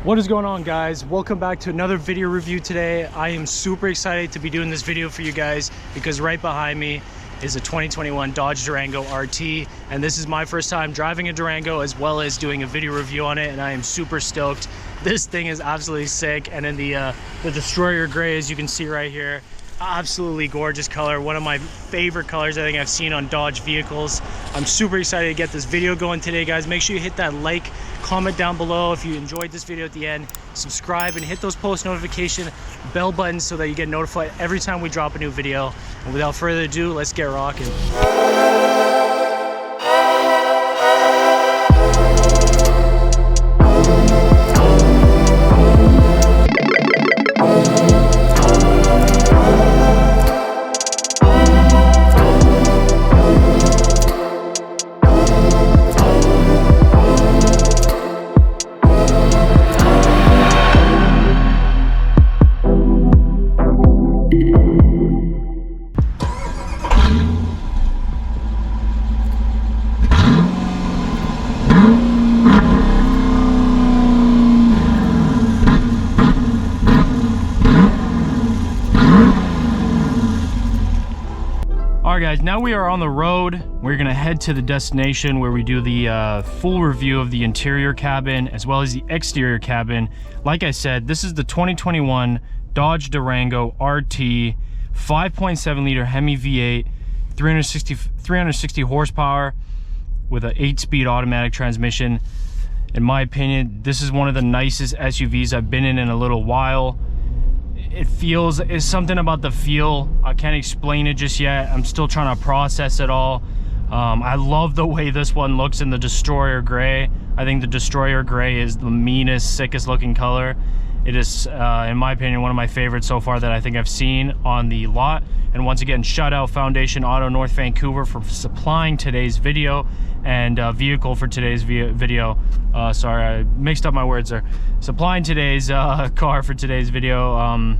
What is going on, guys? Welcome back to another video review today. I am super excited to be doing this video for you guys because right behind me is a 2021 Dodge Durango RT, and this is my first time driving a Durango as well as doing a video review on it, and I am super stoked. This thing is absolutely sick, and in the Destroyer gray, as you can see right here, absolutely gorgeous color, one of my favorite colors I think I've seen on Dodge vehicles. I'm super excited to get this video going today, guys. Make sure you hit that like, comment down below if you enjoyed this video at the end, subscribe, and hit those post notification bell buttons so that you get notified every time we drop a new video. And without further ado, let's get rocking. Alright guys, now we are on the road. We're gonna head to the destination where we do the full review of the interior cabin as well as the exterior cabin. Like I said, this is the 2021 Dodge Durango RT 5.7 liter HEMI V8, 360 horsepower with an 8-speed automatic transmission. In my opinion, this is one of the nicest SUVs I've been in a little while. It's something about the feel. I can't explain it just yet. I'm still trying to process it all. I love the way this one looks in the Destroyer gray. I think the Destroyer gray is the meanest, sickest looking color. It is, in my opinion, one of my favorites so far that I think I've seen on the lot. And once again, shout out Foundation Auto North Vancouver for supplying today's video and vehicle for today's video. Sorry, I mixed up my words there. Supplying today's car for today's video.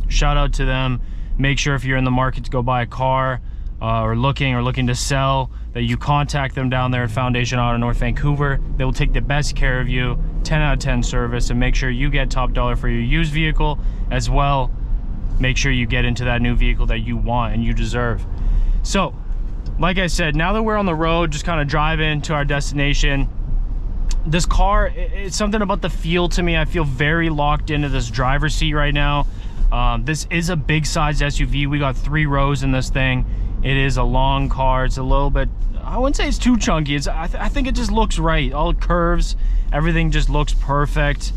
Shout out to them. Make sure if you're in the market to go buy a car or looking to sell, that you contact them down there at Foundation Auto North Vancouver. They will take the best care of you, 10 out of 10 service, and make sure you get top dollar for your used vehicle as well. Make sure you get into that new vehicle that you want and you deserve. So like I said, now that we're on the road, just kind of driving to our destination, this car, it's something about the feel to me. I feel very locked into this driver's seat right now. This is a big size SUV. We got 3 rows in this thing. It is a long car. It's a little bit, I wouldn't say it's too chunky. I think it just looks right. All curves, everything just looks perfect.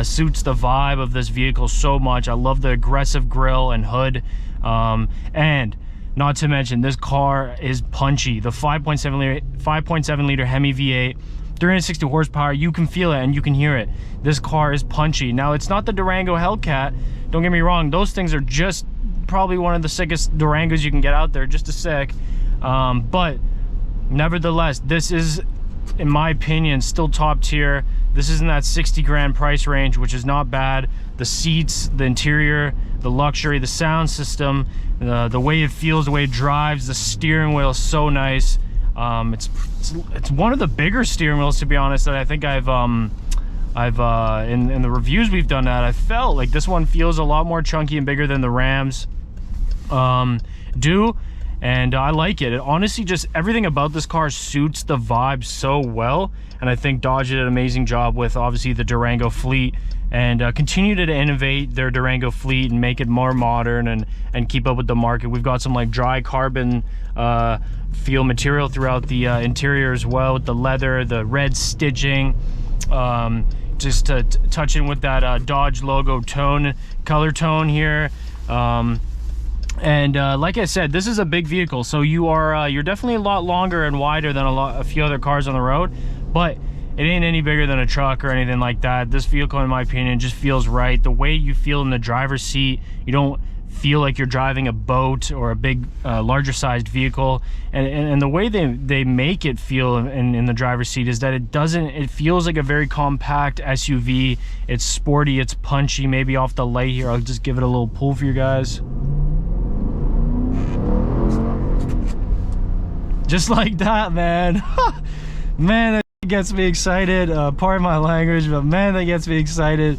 Suits the vibe of this vehicle so much. I love the aggressive grille and hood. And not to mention, this car is punchy. The 5.7 liter HEMI V8, 360 horsepower, you can feel it and you can hear it. This car is punchy. Now, it's not the Durango Hellcat. Don't get me wrong. Those things are just probably one of the sickest Durangos you can get out there, just as sick. But nevertheless, this is, in my opinion, still top tier. This is in that 60 grand price range, which is not bad. The seats, the interior, the luxury, the sound system, the way it feels, the way it drives, the steering wheel is so nice. It's one of the bigger steering wheels, to be honest, that I think I've in the reviews we've done that I felt like this one feels a lot more chunky and bigger than the Rams do. And I like it. It honestly, just everything about this car suits the vibe so well. And I think Dodge did an amazing job with obviously the Durango fleet, and continue to innovate their Durango fleet and make it more modern and keep up with the market. We've got some like dry carbon feel material throughout the interior as well, with the leather, the red stitching, just to touch in with that Dodge logo color tone here. And like I said, this is a big vehicle, so you're definitely a lot longer and wider than a few other cars on the road, but it ain't any bigger than a truck or anything like that. This vehicle, in my opinion, just feels right. The way you feel in the driver's seat, you don't feel like you're driving a boat or a big larger sized vehicle, and the way they make it feel in the driver's seat is that it feels like a very compact SUV. It's sporty, it's punchy. Maybe off the light here, I'll just give it a little pull for you guys. Just like that, man. Man, that gets me excited. Pardon my language, but man, that gets me excited.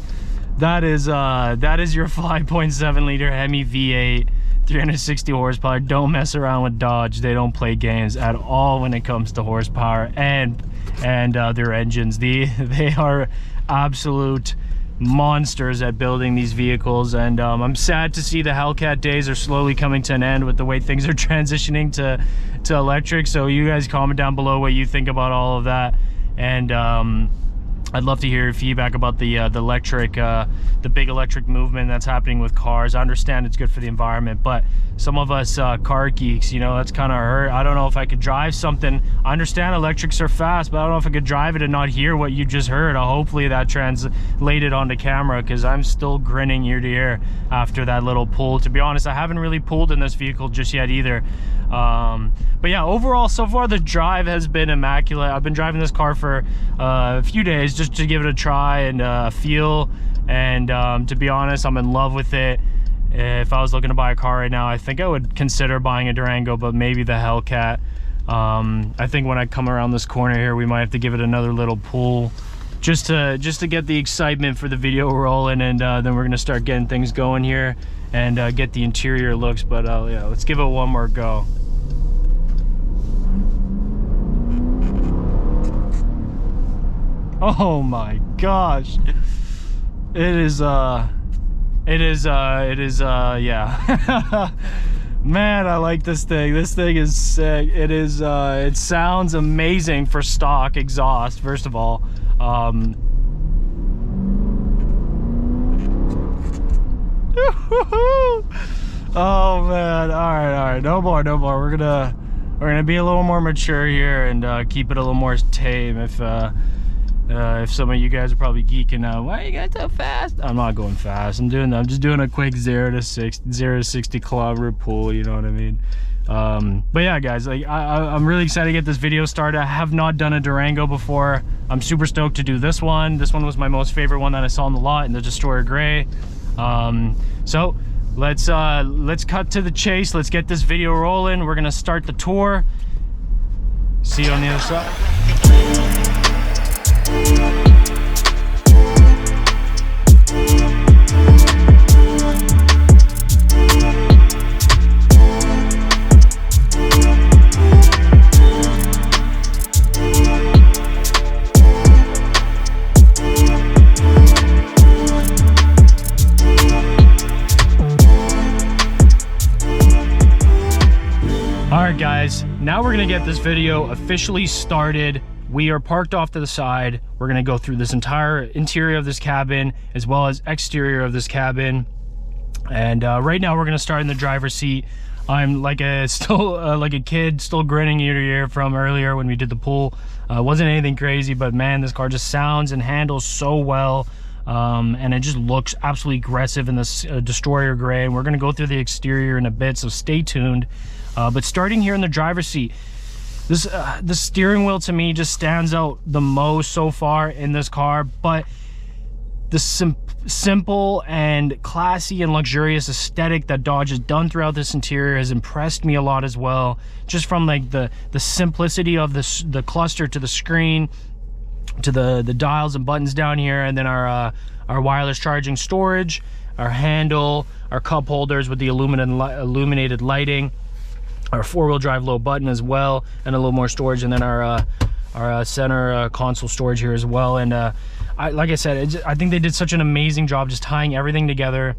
That is your 5.7 liter Hemi V8, 360 horsepower. Don't mess around with Dodge. They don't play games at all when it comes to horsepower and their engines. They are absolute monsters at building these vehicles, and I'm sad to see the Hellcat days are slowly coming to an end with the way things are transitioning to electric. So you guys comment down below what you think about all of that, and I'd love to hear your feedback about the electric, the big electric movement that's happening with cars. I understand it's good for the environment, but some of us car geeks, you know, that's kind of hurt. I don't know if I could drive something. I understand electrics are fast, but I don't know if I could drive it and not hear what you just heard. Hopefully that translated onto camera, because I'm still grinning ear to ear after that little pull. To be honest, I haven't really pulled in this vehicle just yet either. But yeah, overall, so far the drive has been immaculate. I've been driving this car for a few days just to give it a try and feel, and to be honest, I'm in love with it. If I was looking to buy a car right now, I think I would consider buying a Durango, but maybe the Hellcat. I think when I come around this corner here, we might have to give it another little pull just to get the excitement for the video rolling, and then we're gonna start getting things going here and get the interior looks. But yeah, let's give it one more go. Oh my gosh, it is yeah. Man, I like this thing. This thing is sick. It is it sounds amazing for stock exhaust, first of all. Oh man, all right, no more. We're gonna be a little more mature here and keep it a little more tame. If some of you guys are probably geeking out, why are you guys so fast? I'm not going fast. I'm just doing a quick 0 to 60 kilometer pull, you know what I mean? But yeah, guys, like I'm really excited to get this video started. I have not done a Durango before. I'm super stoked to do this one. This one was my most favorite one that I saw on the lot in the Destroyer Gray. So let's cut to the chase. Let's get this video rolling. We're gonna start the tour. See you on the other side. Alright guys, now we're gonna get this video officially started. We are parked off to the side. We're gonna go through this entire interior of this cabin as well as exterior of this cabin. And right now we're gonna start in the driver's seat. I'm like a kid, still grinning ear to ear from earlier when we did the pull. Wasn't anything crazy, but man, this car just sounds and handles so well. And it just looks absolutely aggressive in this Destroyer Gray. And we're gonna go through the exterior in a bit, so stay tuned. But starting here in the driver's seat, the steering wheel to me just stands out the most so far in this car. But the simple and classy and luxurious aesthetic that Dodge has done throughout this interior has impressed me a lot as well. Just from like the simplicity of the cluster to the screen, to the dials and buttons down here, and then our wireless charging storage, our handle, our cup holders with the illuminated lighting, our four-wheel drive low button as well, and a little more storage, and then our center console storage here as well. And like I said, I think they did such an amazing job just tying everything together.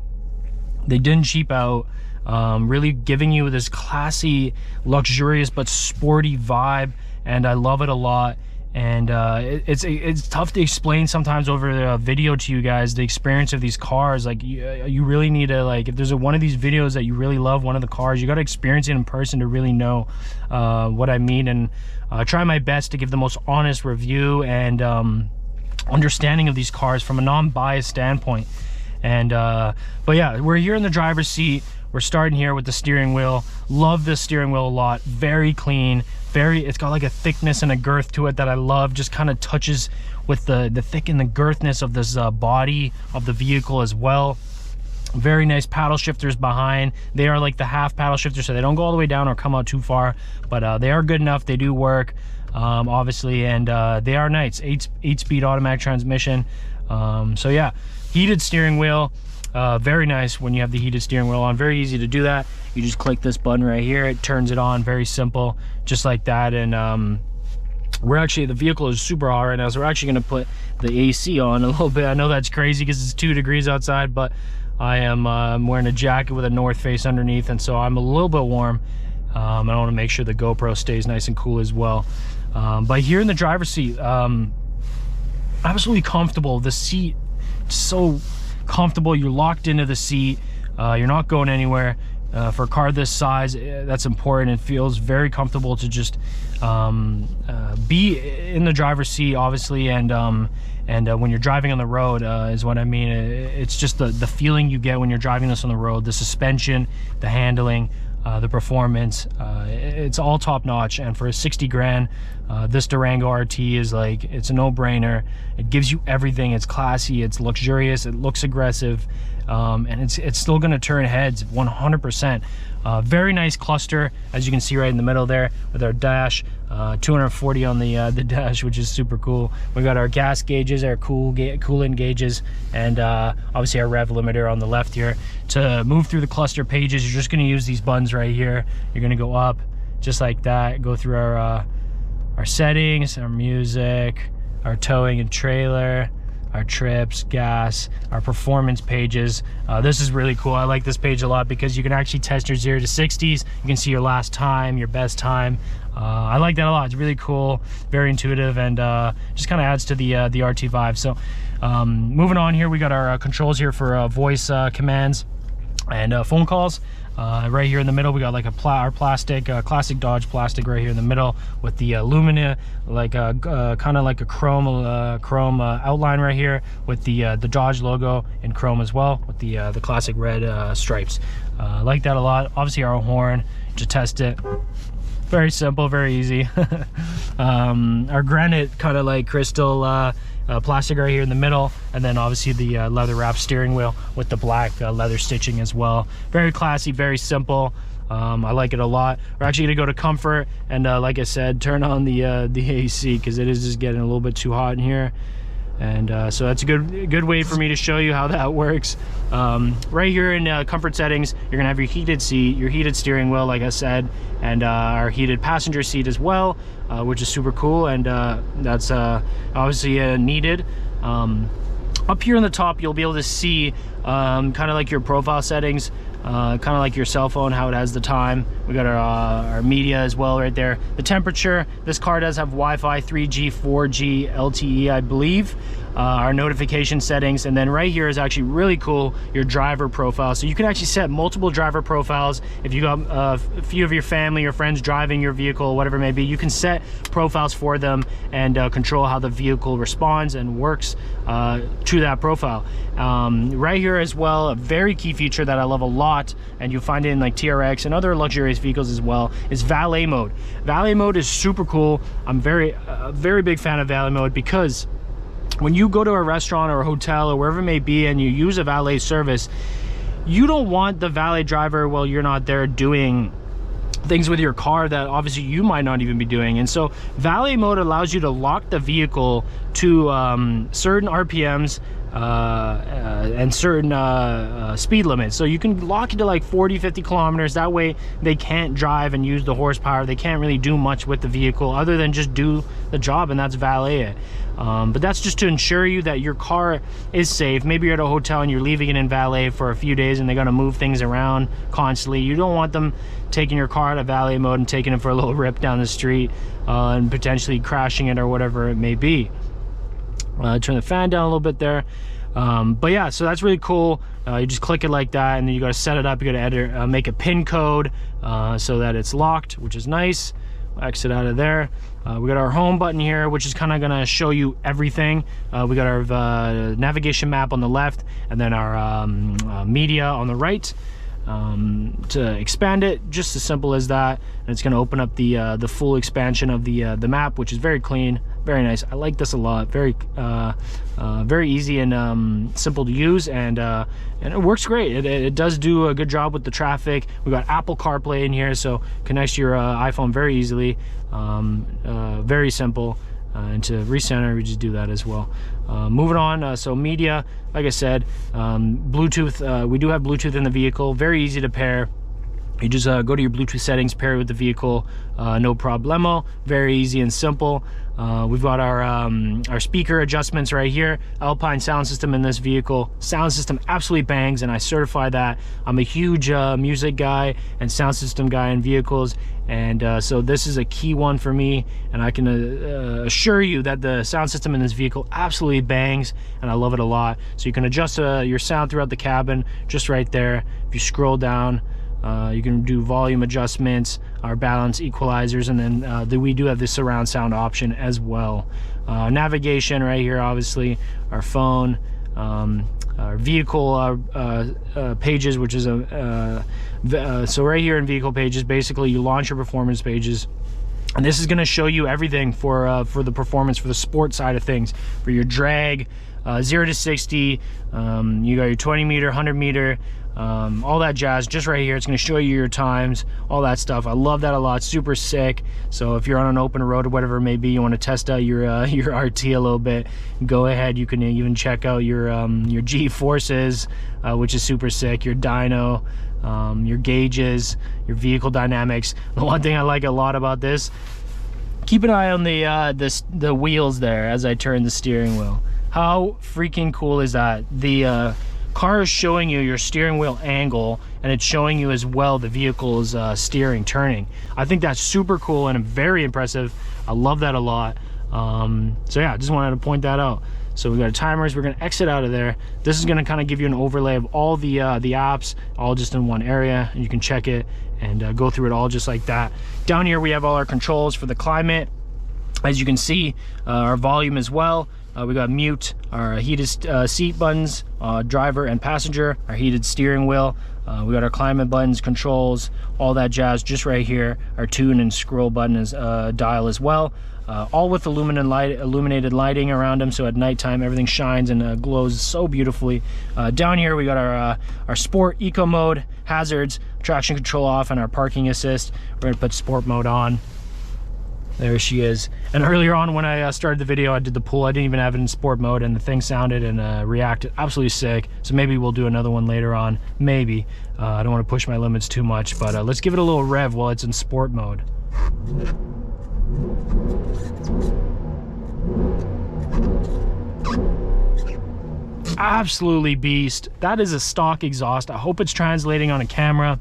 They didn't cheap out, really giving you this classy, luxurious but sporty vibe, and I love it a lot. And it's tough to explain sometimes over the video to you guys the experience of these cars. Like you really need to, like, if there's one of these videos that you really love, one of the cars, you got to experience it in person to really know what I mean. And try my best to give the most honest review and understanding of these cars from a non-biased standpoint. And but yeah, we're here in the driver's seat. We're starting here with the steering wheel. Love this steering wheel a lot. Very clean. It's got like a thickness and a girth to it that I love. Just kind of touches with the thick and the girthness of this body of the vehicle as well. Very nice paddle shifters behind. They are like the half paddle shifters, so they don't go all the way down or come out too far, but they are good enough. They do work. obviously, and they are nice. 8-speed automatic transmission. So yeah, heated steering wheel. Very nice when you have the heated steering wheel on. Very easy to do that. You just click this button right here, it turns it on. Very simple, just like that. And we're actually, the vehicle is super hot right now, so we're actually going to put the AC on a little bit. I know that's crazy because it's 2 degrees outside, but I am I'm wearing a jacket with a North Face underneath, and so I'm a little bit warm. I want to make sure the GoPro stays nice and cool as well. But here in the driver's seat, absolutely comfortable. The seat, so comfortable. You're locked into the seat. You're not going anywhere. For a car this size, that's important. It feels very comfortable to just be in the driver's seat, obviously, and when you're driving on the road, is what I mean. It's just the feeling you get when you're driving this on the road. The suspension, the handling, the performance, it's all top notch. And for 60 grand, this Durango RT is like, it's a no-brainer. It gives you everything. It's classy, it's luxurious, it looks aggressive, and it's still going to turn heads 100%. Very nice cluster, as you can see right in the middle there with our dash. 240 on the dash, which is super cool. We got our gas gauges, our coolant gauges, and obviously our rev limiter on the left here. To move through the cluster pages, you're just going to use these buttons right here. You're going to go up just like that, go through our settings, our music, our towing and trailer, our trips, gas, our performance pages. This is really cool. I like this page a lot because you can actually test your 0 to 60s. You can see your last time, your best time. I like that a lot. It's really cool, very intuitive, and just kind of adds to the RT vibe. So moving on here, we got our controls here for voice commands and phone calls. Right here in the middle, we got like our plastic, classic Dodge plastic right here in the middle with the alumina, like kind of like a chrome outline right here with the Dodge logo in chrome as well, with the classic red stripes. I like that a lot. Obviously our horn to test it. Very simple, very easy. Our granite kind of like crystal plastic right here in the middle, and then obviously the leather wrap steering wheel with the black leather stitching as well. Very classy, very simple. I like it a lot. We're actually gonna go to comfort, and like I said, turn on the AC because it is just getting a little bit too hot in here. And so that's a good way for me to show you how that works. Right here in comfort settings, you're gonna have your heated seat, your heated steering wheel, like I said, and our heated passenger seat as well, which is super cool, and that's obviously needed. Up here on the top, you'll be able to see kind of like your profile settings, kind of like your cell phone, how it has the time. We got our media as well right there. The temperature, this car does have Wi-Fi, 3G, 4G, LTE, I believe. Our notification settings, and then right here is actually really cool, your driver profile. So you can actually set multiple driver profiles. If you got a few of your family or friends driving your vehicle, whatever it may be, you can set profiles for them and control how the vehicle responds and works to that profile. Right here as well, a very key feature that I love a lot, and you'll find it in like TRX and other luxurious vehicles as well, is valet mode. Valet mode is super cool. I'm a very big fan of valet mode because when you go to a restaurant or a hotel or wherever it may be and you use a valet service, you don't want the valet driver while you're not there doing things with your car that obviously you might not even be doing. And so valet mode allows you to lock the vehicle to certain RPMs and certain speed limits. So you can lock it to like 40-50 kilometers. That way they can't drive and use the horsepower. They can't really do much with the vehicle other than just do the job, and that's valet it. But that's just to ensure you that your car is safe. Maybe you're at a hotel and you're leaving it in valet for a few days and they're going to move things around constantly. You don't want them taking your car out of valet mode and taking it for a little rip down the street and potentially crashing it or whatever it may be. Turn the fan down a little bit there. But yeah, so that's really cool. You just click it like that, and then you got to set it up. You got to make a pin code so that it's locked, which is nice. Exit out of there. We got our home button here, which is kind of going to show you everything. We got our navigation map on the left, and then our media on the right. To expand it, just as simple as that, and it's going to open up the full expansion of the map, which is very clean, Very nice. I like this a lot. Very easy and simple to use, and it works great. It does do a good job with the traffic. We got Apple CarPlay in here, so connects to your iPhone very easily. Very simple. And to recenter, we just do that as well. Moving on, so media, like I said, Bluetooth, we do have Bluetooth in the vehicle. Very easy to pair. You just go to your Bluetooth settings, pair it with the vehicle, no problemo. Very easy and simple. We've got our speaker adjustments right here. Alpine sound system in this vehicle. Sound system absolutely bangs, and I certify that. I'm a huge music guy and sound system guy in vehicles, and so this is a key one for me, and I can assure you that the sound system in this vehicle absolutely bangs, and I love it a lot. So you can adjust your sound throughout the cabin just right there. If you scroll down, you can do volume adjustments, our balance equalizers, and then we do have the surround sound option as well. Navigation right here, obviously, our phone, our vehicle pages, which is so right here in vehicle pages, basically you launch your performance pages, and this is going to show you everything for the performance, for the sport side of things, for your drag, 0 to 60, you got your 20 meter, 100 meter, all that jazz just right here. It's going to show you your times, all that stuff. I love that a lot. Super sick. So if you're on an open road or whatever it may be, you want to test out your RT a little bit, go ahead. You can even check out your G forces, which is super sick, your dyno, your gauges, your vehicle dynamics. The one thing I like a lot about this, keep an eye on the wheels there as I turn the steering wheel. How freaking cool is that? The car is showing you your steering wheel angle, and it's showing you as well the vehicle's steering, turning. I think that's super cool and very impressive. I love that a lot. So yeah, I just wanted to point that out. So we got timers. We're going to exit out of there. This is going to kind of give you an overlay of all the apps, all just in one area, and you can check it and go through it all just like that. Down here we have all our controls for the climate. As you can see, our volume as well. We got mute, our heated seat buttons, driver and passenger, our heated steering wheel. We got our climate buttons, controls, all that jazz just right here. Our tune and scroll button is dial as well. All with illuminated lighting around them, so at nighttime everything shines and glows so beautifully. Down here we got our sport, eco mode, hazards, traction control off, and our parking assist. We're gonna put sport mode on. There she is. And earlier on when I started the video, I did the pull. I didn't even have it in sport mode, and the thing sounded and reacted absolutely sick. So maybe we'll do another one later on. Maybe. I don't want to push my limits too much, but let's give it a little rev while it's in sport mode. Absolutely beast. That is a stock exhaust. I hope it's translating on a camera.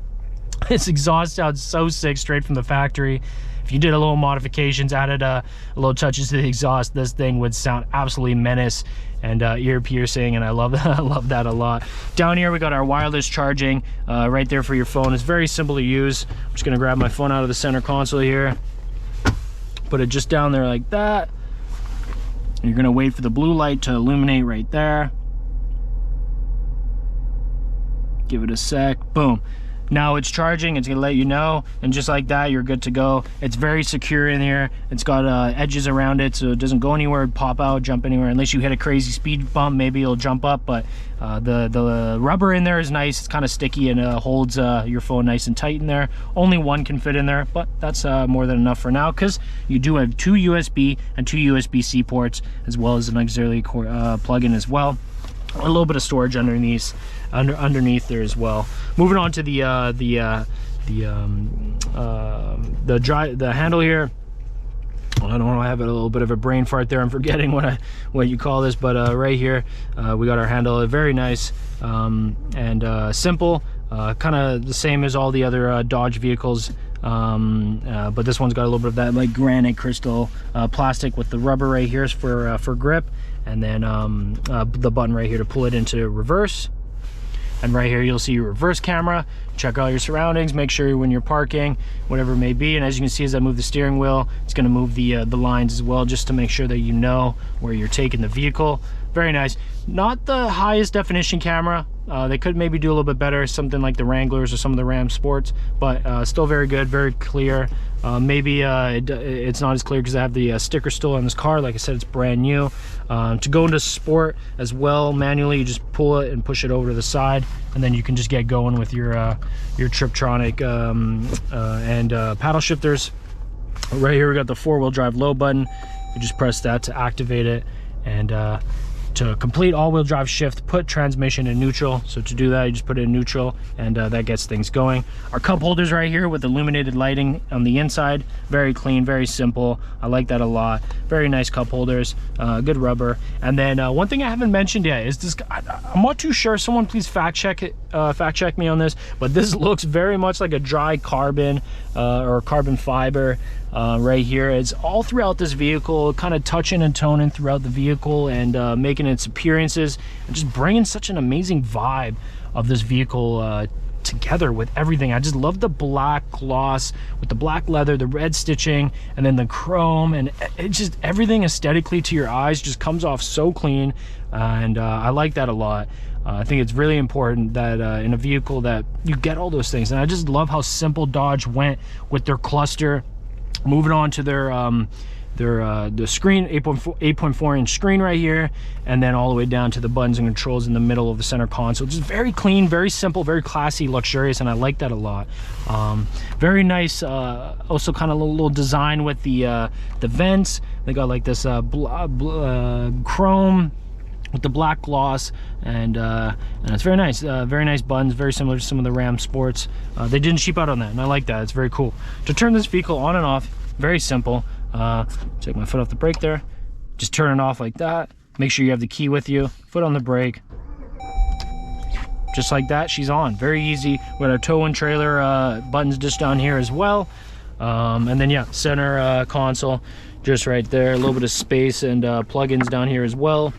This exhaust sounds so sick straight from the factory. If you did a little modifications, added a little touches to the exhaust, this thing would sound absolutely menace and ear piercing, and I love that. I love that a lot. Down here we got our wireless charging right there for your phone. It's very simple to use. I'm just gonna grab my phone out of the center console here, put it just down there like that. You're gonna wait for the blue light to illuminate right there. Give it a sec. Boom. Now it's charging. It's gonna let you know, and just like that, you're good to go. It's very secure in here. It's got edges around it, so it doesn't go anywhere, pop out, jump anywhere. Unless you hit a crazy speed bump, maybe it'll jump up. But the rubber in there is nice. It's kind of sticky and holds your phone nice and tight in there. Only one can fit in there, but that's more than enough for now, because you do have 2 USB and 2 USB-C ports, as well as an auxiliary plug-in as well. A little bit of storage underneath there as well. Moving on to the handle here. I don't know, I have a little bit of a brain fart there. I'm forgetting what you call this, but right here we got our handle. Very nice and simple, kind of the same as all the other Dodge vehicles, but this one's got a little bit of that like granite crystal plastic with the rubber right here for grip, and then the button right here to pull it into reverse. And right here you'll see your reverse camera. Check out your surroundings, make sure when you're parking, whatever it may be. And as you can see, as I move the steering wheel, it's going to move the lines as well, just to make sure that you know where you're taking the vehicle. Very nice. Not the highest definition camera, They could maybe do a little bit better, something like the Wranglers or some of the Ram Sports, but still very good, very clear. Maybe it's not as clear because I have the sticker still on this car. Like I said, it's brand new. To go into sport as well, manually, you just pull it and push it over to the side, and then you can just get going with your Triptronic and paddle shifters. Right here we got the 4-wheel drive low button. You just press that to activate it, and to complete all-wheel drive shift, put transmission in neutral. So to do that, you just put it in neutral, and that gets things going. Our cup holders right here with illuminated lighting on the inside, very clean, very simple. I like that a lot. Very nice cup holders, good rubber. And then one thing I haven't mentioned yet is this. I'm not too sure. Someone please fact check me on this, but this looks very much like a dry carbon or carbon fiber. Right here, it's all throughout this vehicle, kind of touching and toning throughout the vehicle, and making its appearances, and just bringing such an amazing vibe of this vehicle together with everything. I just love the black gloss with the black leather, the red stitching, and then the chrome, and it just, everything aesthetically to your eyes just comes off so clean, and I like that a lot. I think it's really important that in a vehicle that you get all those things, and I just love how simple Dodge went with their cluster. Moving on to their the screen, 8.4 inch screen right here, and then all the way down to the buttons and controls in the middle of the center console. Just very clean, very simple, very classy, luxurious, and I like that a lot. Very nice. Also kind of a little design with the vents. They got like this chrome with the black gloss, and it's very nice. Very nice buttons, very similar to some of the Ram Sports. They didn't cheap out on that, and I like that. It's very cool. To turn this vehicle on and off, very simple. Take my foot off the brake there. Just turn it off like that. Make sure you have the key with you. Foot on the brake. Just like that, she's on. Very easy. We got our tow and trailer buttons just down here as well. And then yeah, center console just right there. A little bit of space and plugins down here as well.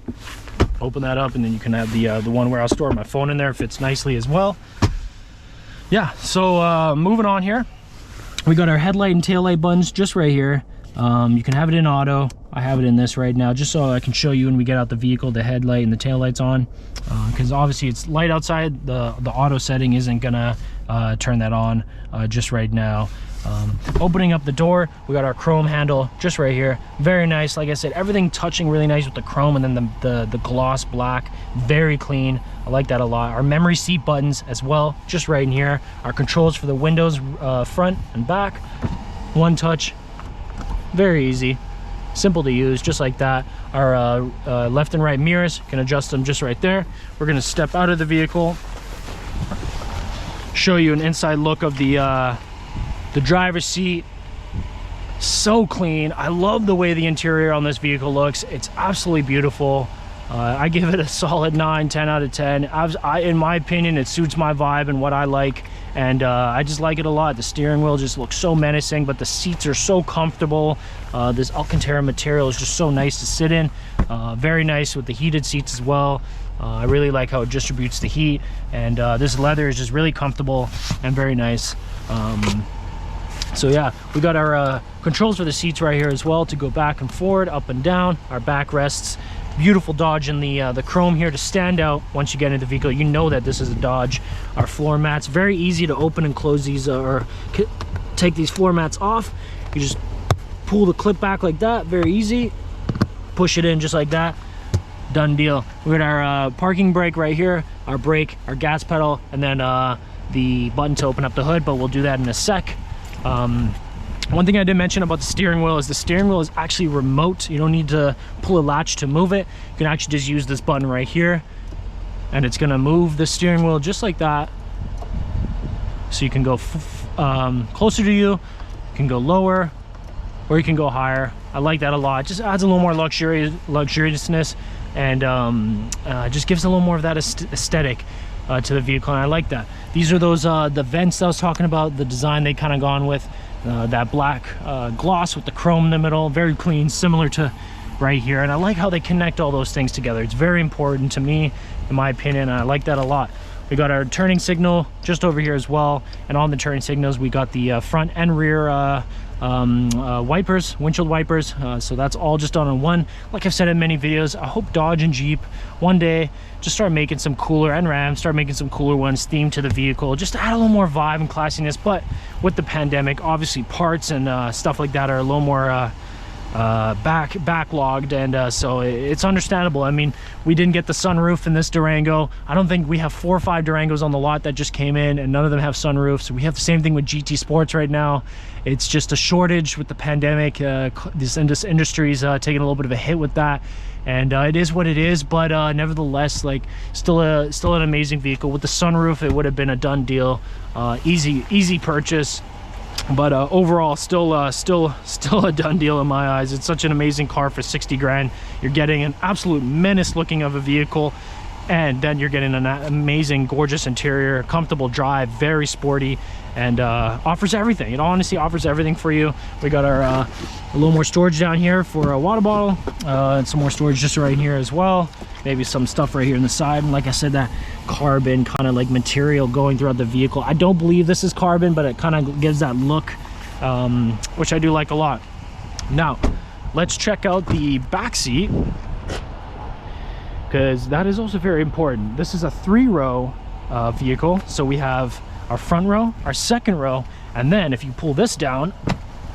Open that up, and then you can have the one where I'll store my phone in there. Fits nicely as well. Yeah, so moving on here, we got our headlight and tail light buttons just right here. You can have it in auto. I have it in this right now, just so I can show you when we get out the vehicle, the headlight and the tail lights on, because obviously it's light outside. The auto setting isn't gonna turn that on just right now. Opening up the door, we got our chrome handle just right here. Very nice. Like I said, everything touching really nice with the chrome, and then the gloss black, very clean. I like that a lot. Our memory seat buttons as well, just right in here. Our controls for the windows, front and back, one touch, very easy, simple to use, just like that. Our left and right mirrors, can adjust them just right there. We're gonna step out of the vehicle, show you an inside look of the driver's seat. So clean. I love the way the interior on this vehicle looks. It's absolutely beautiful. I give it a solid 9-10 out of 10. In my opinion, it suits my vibe and what I like, and I just like it a lot. The steering wheel just looks so menacing, but the seats are so comfortable. This Alcantara material is just so nice to sit in. Very nice with the heated seats as well. I really like how it distributes the heat, and this leather is just really comfortable and very nice. So yeah, we got our controls for the seats right here as well, to go back and forward, up and down. Our backrests, beautiful Dodge in the chrome here to stand out. Once you get into the vehicle, you know that this is a Dodge. Our floor mats, very easy to open and close these, or take these floor mats off. You just pull the clip back like that, very easy. Push it in just like that, done deal. We got our parking brake right here, our brake, our gas pedal, and then the button to open up the hood, but we'll do that in a sec. One thing I did mention about the steering wheel is the steering wheel is actually remote. You don't need to pull a latch to move it. You can actually just use this button right here, and it's gonna move the steering wheel just like that. So you can go closer to you, can go lower, or you can go higher. I like that a lot. It just adds a little more luxuriousness, and just gives a little more of that aesthetic to the vehicle, and I like that. These are those the vents I was talking about, the design they kind of gone with, that black gloss with the chrome in the middle, very clean, similar to right here. And I like how they connect all those things together. It's very important to me, in my opinion, and I like that a lot. We got our turning signal just over here as well, and on the turning signals we got the front and rear wipers, windshield wipers. So that's all just done on one. Like I've said in many videos, I hope Dodge and Jeep one day just start making some cooler, and Ram start making some cooler ones themed to the vehicle, just to add a little more vibe and classiness. But with the pandemic, obviously parts and stuff like that are a little more backlogged, and so it's understandable. I mean, we didn't get the sunroof in this Durango. I don't think we have 4 or 5 Durangos on the lot that just came in, and none of them have sunroofs. We have the same thing with GT Sports right now. It's just a shortage with the pandemic. This industry's taking a little bit of a hit with that, and it is what it is. But nevertheless, like, still an amazing vehicle. With the sunroof, it would have been a done deal, easy purchase. But overall, still a done deal in my eyes. It's such an amazing car for 60 grand. You're getting an absolute menace looking of a vehicle, and then you're getting an amazing, gorgeous interior, comfortable drive, very sporty, and offers everything. It honestly offers everything for you. We got our a little more storage down here for a water bottle, and some more storage just right here as well. Maybe some stuff right here on the side. And like I said, that carbon kind of like material going throughout the vehicle. I don't believe this is carbon, but it kind of gives that look, which I do like a lot. Now, let's check out the back seat, because that is also very important. This is a 3-row vehicle. So we have our front row, our second row, and then if you pull this down,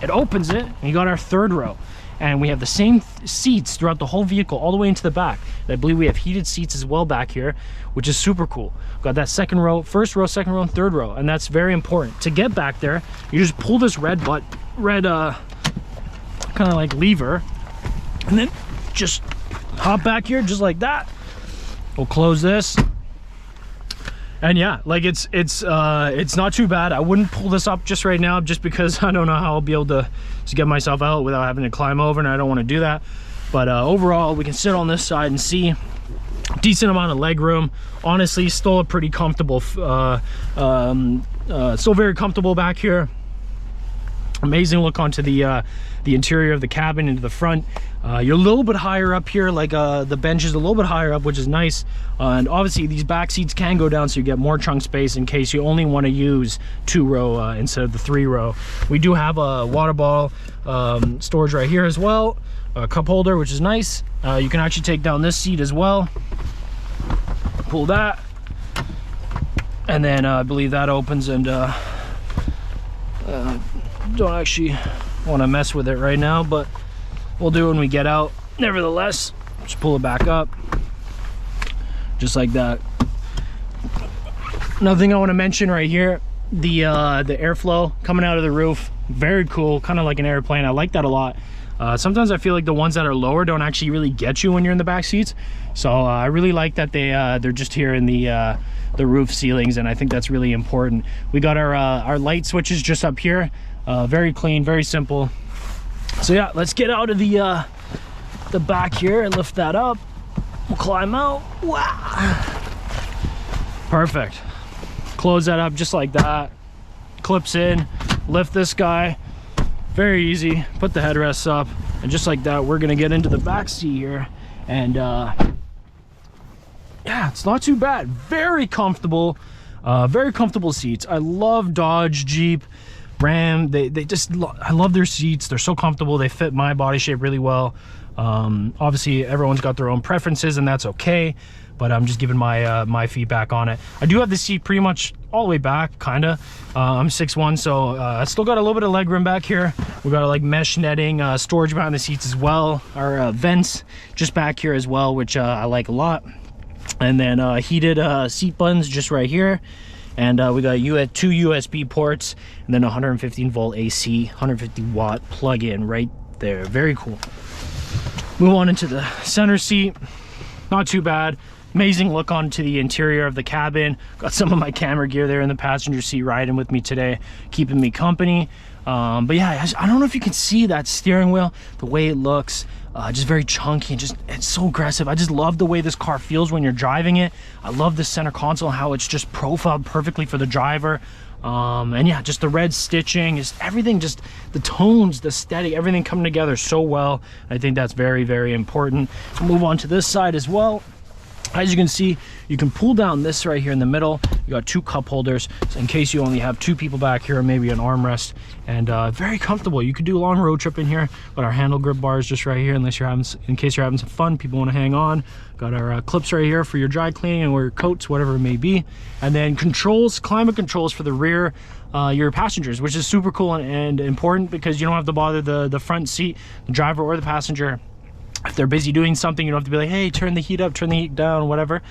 it opens it, and you got our 3rd row. And we have the same seats throughout the whole vehicle, all the way into the back. And I believe we have heated seats as well back here, which is super cool. Got that second row, first row, second row, and 3rd row, and that's very important. To get back there, you just pull this red kind of like lever, and then just hop back here just like that. We'll close this, and yeah, like it's not too bad. I wouldn't pull this up just right now, just because I don't know how I'll be able to get myself out without having to climb over, and I don't want to do that. But overall, we can sit on this side and see decent amount of leg room. Honestly, still a pretty comfortable, still very comfortable back here. Amazing look onto the interior of the cabin into the front. You're a little bit higher up here, like the bench is a little bit higher up, which is nice. And obviously these back seats can go down, so you get more trunk space in case you only want to use 2-row instead of the 3-row. We do have a water bottle storage right here as well, a cup holder, which is nice. You can actually take down this seat as well, pull that, and then I believe that opens, and don't actually want to mess with it right now, but we'll do it when we get out. Nevertheless, just pull it back up just like that. Another thing I want to mention right here, the airflow coming out of the roof, very cool, kind of like an airplane. I like that a lot. Sometimes I feel like the ones that are lower don't actually really get you when you're in the back seats, so I really like that they're just here in the roof ceilings, and I think that's really important. We got our light switches just up here, very clean, very simple. So yeah, let's get out of the back here and lift that up. We'll climb out. Wow, perfect. Close that up just like that, clips in, lift this guy, very easy. Put the headrests up, and just like that, we're gonna get into the back seat here, and yeah, it's not too bad. Very comfortable seats. I love Dodge, Jeep, Ram. They just, I love their seats. They're so comfortable. They fit my body shape really well. Obviously everyone's got their own preferences, and that's okay, but I'm just giving my feedback on it. I do have the seat pretty much all the way back, kinda. I'm 6'1", so I still got a little bit of leg room back here. We got like mesh netting, storage behind the seats as well. Our vents just back here as well, which I like a lot. And then heated seat buttons just right here. And we got 2 USB ports, and then 115 volt AC, 150 watt plug-in right there. Very cool. Move on into the center seat. Not too bad. Amazing look onto the interior of the cabin. Got some of my camera gear there in the passenger seat riding with me today, keeping me company. But yeah, I don't know if you can see that steering wheel, the way it looks, just very chunky, and just, it's so aggressive. I just love the way this car feels when you're driving it. I love the center console, how it's just profiled perfectly for the driver. And yeah, just the red stitching, is everything, just the tones, the aesthetic, everything coming together so well. I think that's very, very important. So move on to this side as well. As you can see, you can pull down this right here in the middle. You got 2 cup holders, so in case you only have 2 people back here, or maybe an armrest, and very comfortable. You could do a long road trip in here, but our handle grip bar is just right here, unless you're having, in case you're having some fun, people want to hang on. Got our clips right here for your dry cleaning or your coats, whatever it may be. And then controls, climate controls for the rear, your passengers, which is super cool and important, because you don't have to bother the front seat, the driver or the passenger. If they're busy doing something, you don't have to be like, hey, turn the heat up, turn the heat down, whatever.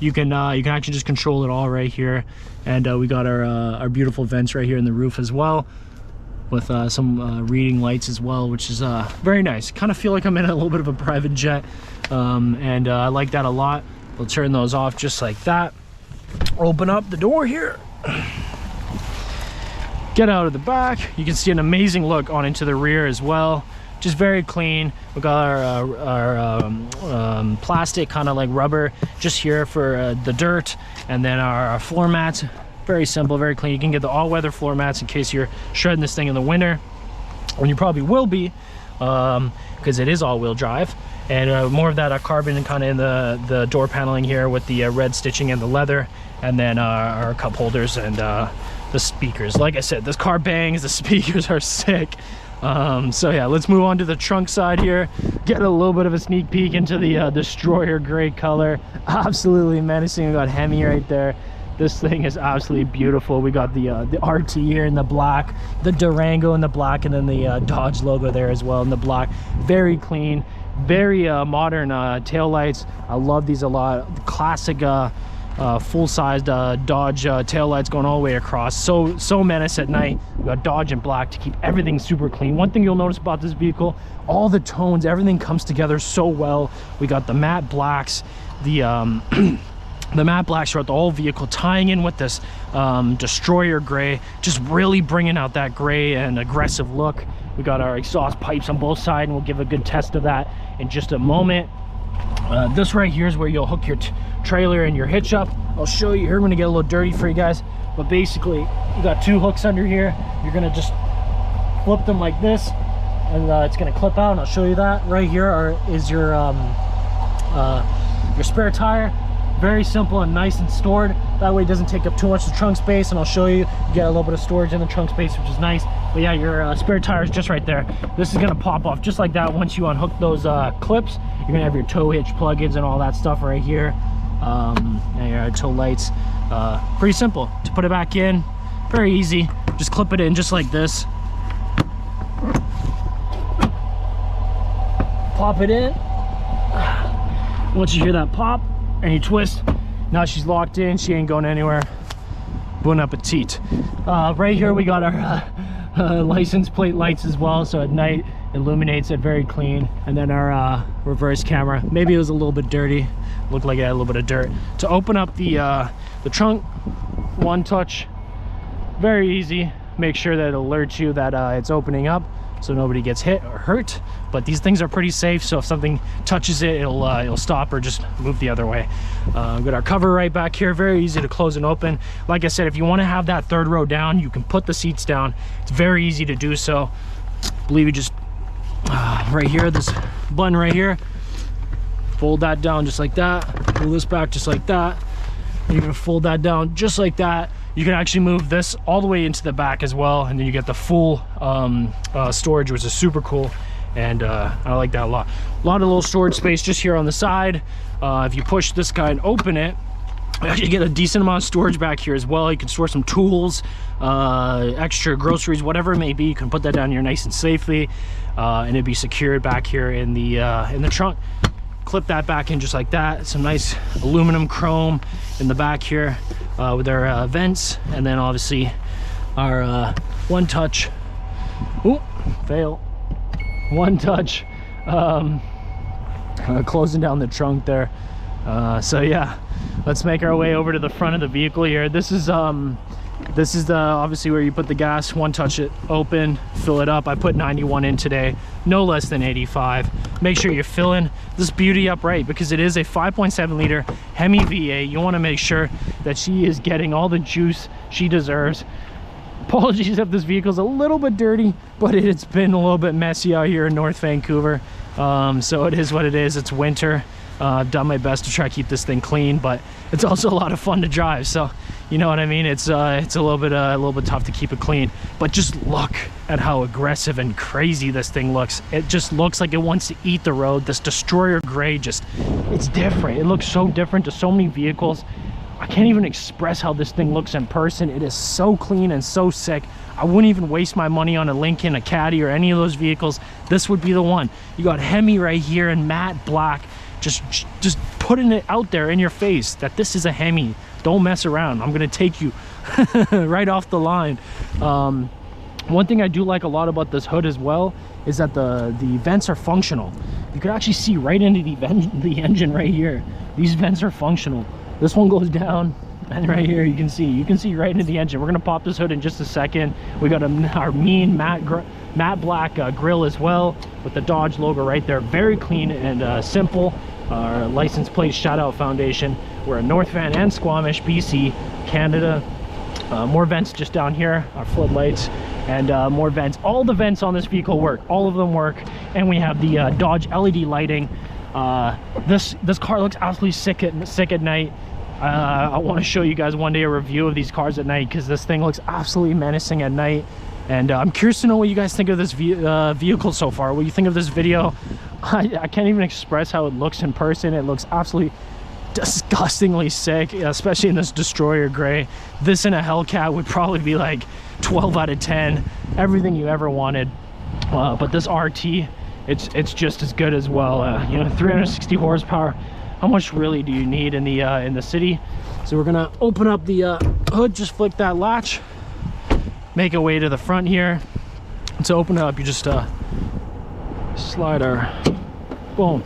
You can actually just control it all right here. And we got our beautiful vents right here in the roof as well, with some reading lights as well, which is very nice. Kind of feel like I'm in a little bit of a private jet, and I like that a lot. We'll turn those off just like that. Open up the door here. Get out of the back. You can see an amazing look on into the rear as well. Just very clean. We got our plastic, kind of like rubber, just here for the dirt, and then our floor mats. Very simple, very clean. You can get the all-weather floor mats in case you're shredding this thing in the winter, when you probably will be, because it is all-wheel drive. And more of that carbon and kind of in the door paneling here with the red stitching and the leather, and then our cup holders and the speakers. Like I said, this car bangs. The speakers are sick. So yeah, let's move on to the trunk side here. Get a little bit of a sneak peek into the destroyer gray color. Absolutely menacing. We got Hemi right there. This thing is absolutely beautiful. We got the RT here in the black, the Durango in the black, and then the Dodge logo there as well in the black. Very clean, very modern tail lights. I love these a lot. Classic full-sized Dodge tail lights going all the way across. So menace at night. We got Dodge in black to keep everything super clean. One thing you'll notice about this vehicle, all the tones, everything comes together so well. We got the matte blacks, the the matte blacks throughout the whole vehicle, tying in with this destroyer gray, just really bringing out that gray and aggressive look. We got our exhaust pipes on both sides, and we'll give a good test of that in just a moment. This right here is where you'll hook your trailer and your hitch up. I'll show you here. I'm gonna get a little dirty for you guys, but basically you got 2 hooks under here. You're gonna just flip them like this, and it's gonna clip out, and I'll show you that. Right here is your spare tire. Very simple and nice and stored. That way it doesn't take up too much of the trunk space, and I'll show you. You get a little bit of storage in the trunk space, which is nice. But yeah, your spare tire is just right there. This is gonna pop off just like that once you unhook those clips. You're gonna have your tow hitch plugins and all that stuff right here. And your tow lights. Pretty simple to put it back in. Very easy. Just clip it in just like this. Pop it in. Once you hear that pop and you twist, now she's locked in. She ain't going anywhere. Bon appetit. Right here we got our license plate lights as well, so at night illuminates it very clean. And then our reverse camera, maybe it was a little bit dirty, looked like it had a little bit of dirt. To open up the trunk, one touch, very easy. Make sure that it alerts you that it's opening up, so nobody gets hit or hurt. But these things are pretty safe, so if something touches it, it'll stop or just move the other way. Got our cover right back here, very easy to close and open. Like I said, if you want to have that 3rd row down, you can put the seats down. It's very easy to do so. I believe you just right here, this button right here, fold that down just like that, pull this back just like that. You're gonna fold that down just like that. You can actually move this all the way into the back as well, and then you get the full storage, which is super cool. And I like that a lot. A lot of little storage space just here on the side. If you push this guy and open it, you actually get a decent amount of storage back here as well. You can store some tools, extra groceries, whatever it may be. You can put that down here nice and safely, and it'd be secured back here in the trunk. Clip that back in just like that. Some nice aluminum chrome in the back here with our vents, and then obviously our one touch. Ooh, fail. One touch closing down the trunk there. So yeah, let's make our way over to the front of the vehicle here. This is the obviously where you put the gas. One touch it open, fill it up. I put 91 in today, no less than 85. Make sure you're filling this beauty up right, because it is a 5.7 liter Hemi V8. You want to make sure that she is getting all the juice she deserves. Apologies if this vehicle's a little bit dirty, but it's been a little bit messy out here in North Vancouver. So it is what it is. It's winter. I've done my best to try to keep this thing clean, but it's also a lot of fun to drive. So, you know what I mean? It's a little bit tough to keep it clean. But just look at how aggressive and crazy this thing looks. It just looks like it wants to eat the road. This Destroyer gray, it's different. It looks so different to so many vehicles. I can't even express how this thing looks in person. It is so clean and so sick. I wouldn't even waste my money on a Lincoln, a Caddy, or any of those vehicles. This would be the one. You got Hemi right here in matte black. Just putting it out there in your face that this is a Hemi. Don't mess around. I'm gonna take you right off the line. One thing I do like a lot about this hood as well is that the vents are functional. You could actually see right into the engine right here. These vents are functional. This one goes down, and right here you can see right into the engine. We're gonna pop this hood in just a second. We got our mean matte black grill as well, with the Dodge logo right there. Very clean and simple. Our license plate shout out foundation. We're a North Van and Squamish, BC, Canada. More vents just down here, our floodlights, and more vents. All the vents on this vehicle work. All of them work. And we have the Dodge LED lighting. This car looks absolutely sick at night. I want to show you guys one day a review of these cars at night, because this thing looks absolutely menacing at night. And I'm curious to know what you guys think of this vehicle so far. What you think of this video. I can't even express how it looks in person. It looks absolutely disgustingly sick, especially in this Destroyer gray. This in a Hellcat would probably be like 12 out of 10. Everything you ever wanted. But this RT, it's just as good as well. You know, 360 horsepower. How much really do you need in the city? So we're gonna open up the hood, just flick that latch, make our way to the front here. To open it up, you just slide our, boom,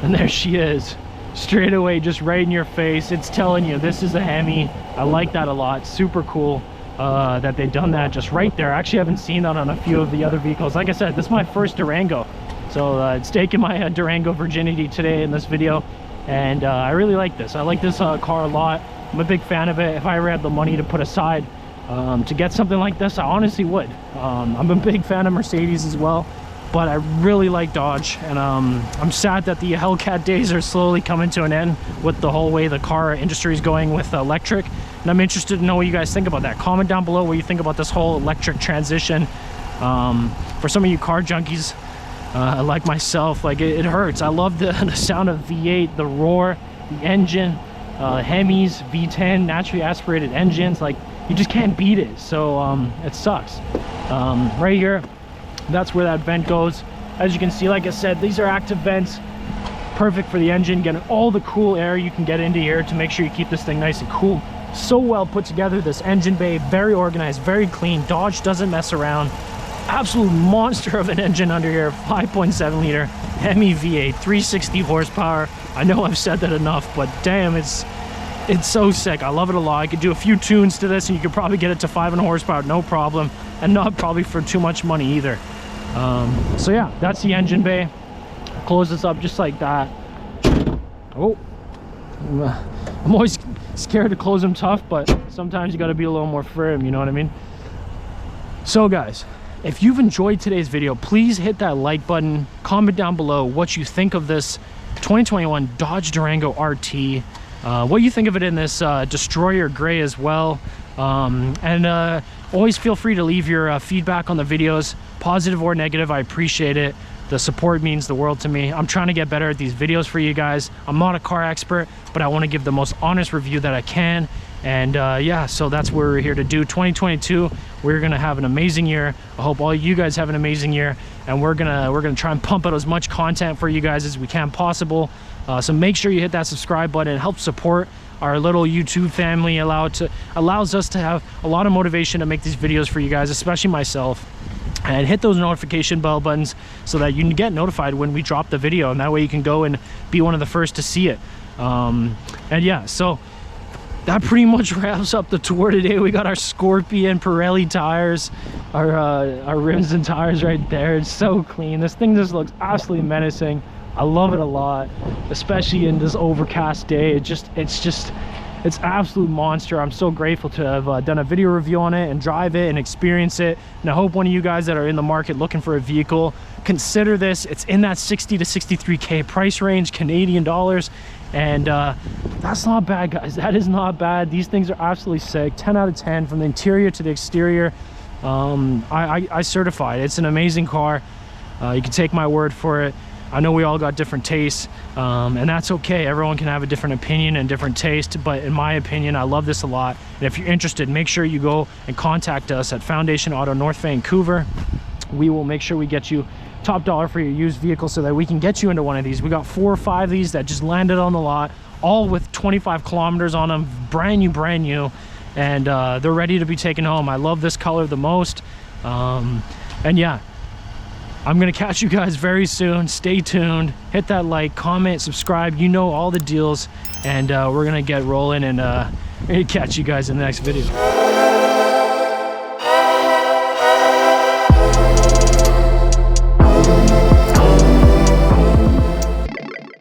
and there she is, straight away, just right in your face. It's telling you this is a Hemi. I like that a lot. Super cool that they've done that just right there. I actually haven't seen that on a few of the other vehicles. Like I said, this is my first Durango, so it's taken my Durango virginity today in this video, and I really like this. I like this car a lot. I'm a big fan of it. If I ever had the money to put aside to get something like this, I honestly would. I'm a big fan of Mercedes as well, but I really like Dodge, and I'm sad that the Hellcat days are slowly coming to an end with the whole way the car industry is going with electric. And I'm interested to know what you guys think about that. Comment down below what you think about this whole electric transition. For some of you car junkies like myself, like it hurts. I love the sound of V8, the roar, the engine, Hemis, V10, naturally aspirated engines. Like, you just can't beat it. So it sucks. Right here, that's where that vent goes. As you can see, like I said, these are active vents, perfect for the engine, getting all the cool air you can get into here to make sure you keep this thing nice and cool. So well put together, this engine bay, very organized, very clean. Dodge doesn't mess around. Absolute monster of an engine under here. 5.7 liter Hemi V8, 360 horsepower. I know I've said that enough, but damn, it's so sick. I love it a lot. I could do a few tunes to this and you could probably get it to 500 horsepower, no problem, and not probably for too much money either. So yeah, that's the engine bay. Close this up just like that. Oh, I'm always scared to close them tough, but sometimes you got to be a little more firm, you know what I mean? So guys, if you've enjoyed today's video, please hit that like button. Comment down below what you think of this 2021 Dodge Durango RT. What you think of it in this Destroyer gray as well. And always feel free to leave your feedback on the videos, positive or negative. I appreciate it. The support means the world to me. I'm trying to get better at these videos for you guys. I'm not a car expert, but I want to give the most honest review that I can. And yeah, so that's what we're here to do. 2022, we're gonna have an amazing year. I hope all you guys have an amazing year, and we're gonna try and pump out as much content for you guys as we can possible. So make sure you hit that subscribe button. It helps support our little YouTube family. Allows us to have a lot of motivation to make these videos for you guys, especially myself. And hit those notification bell buttons so that you can get notified when we drop the video, and that way you can go and be one of the first to see it. And yeah, so that pretty much wraps up the tour today. We got our Scorpion Pirelli tires, our rims and tires right there. It's so clean. This thing just looks absolutely menacing. I love it a lot, especially in this overcast day. It's absolute monster. I'm so grateful to have done a video review on it and drive it and experience it. And I hope one of you guys that are in the market looking for a vehicle consider this. It's in that 60 to 63K price range, Canadian dollars. And that's not bad, guys. That is not bad. These things are absolutely sick. 10 out of 10 from the interior to the exterior. I certify it. It's an amazing car. You can take my word for it. I know we all got different tastes, and that's okay. Everyone can have a different opinion and different taste, but in my opinion, I love this a lot. And if you're interested, make sure you go and contact us at Foundation Auto North Vancouver. We will make sure we get you top dollar for your used vehicle so that we can get you into one of these. We got 4 or 5 of these that just landed on the lot, all with 25 kilometers on them, brand new, and they're ready to be taken home. I love this color the most. And yeah, I'm gonna catch you guys very soon. Stay tuned, hit that like, comment, subscribe, you know all the deals, and we're gonna get rolling and catch you guys in the next video.